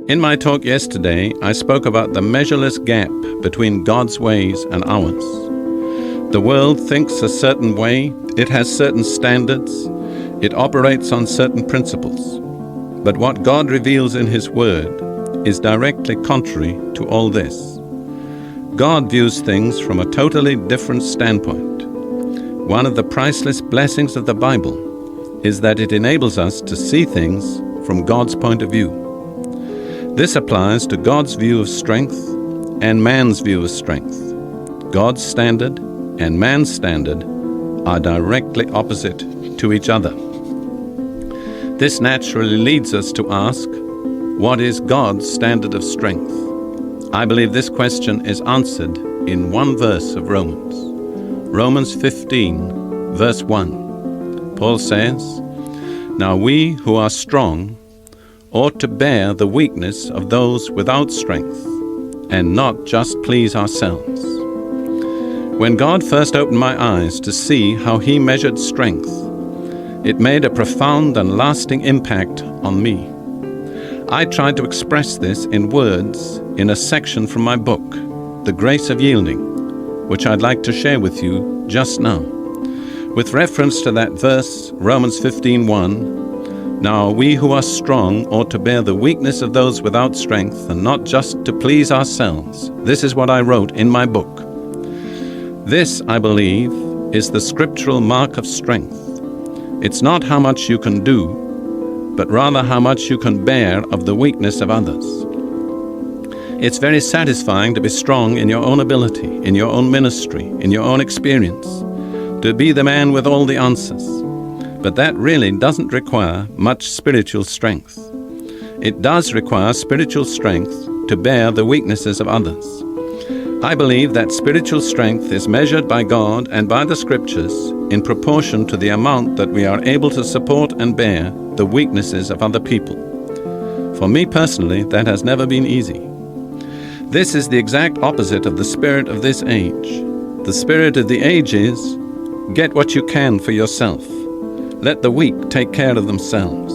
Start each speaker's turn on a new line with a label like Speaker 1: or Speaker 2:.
Speaker 1: In my talk yesterday, I spoke about the measureless gap between God's ways and ours. The world thinks a certain way, it has certain standards, it operates on certain principles. But what God reveals in His Word is directly contrary to all this. God views things from a totally different standpoint. One of the priceless blessings of the Bible is that it enables us to see things from God's point of view. This applies to God's view of strength and man's view of strength. God's standard and man's standard are directly opposite to each other. This naturally leads us to ask, what is God's standard of strength? I believe this question is answered in one verse of Romans. Romans 15, verse 1. Paul says, "Now we who are strong ought to bear the weakness of those without strength, and not just please ourselves." When God first opened my eyes to see how He measured strength, it made a profound and lasting impact on me. I tried to express this in words in a section from my book, The Grace of Yielding, which I'd like to share with you just now. With reference to that verse, Romans 15:1, "Now we who are strong ought to bear the weakness of those without strength, and not just to please ourselves." This is what I wrote in my book. This, I believe, is the scriptural mark of strength. It's not how much you can do, but rather how much you can bear of the weakness of others. It's very satisfying to be strong in your own ability, in your own ministry, in your own experience, to be the man with all the answers. But that really doesn't require much spiritual strength. It does require spiritual strength to bear the weaknesses of others. I believe that spiritual strength is measured by God and by the Scriptures in proportion to the amount that we are able to support and bear the weaknesses of other people. For me personally, that has never been easy. This is the exact opposite of the spirit of this age. The spirit of the age is, get what you can for yourself. Let the weak take care of themselves.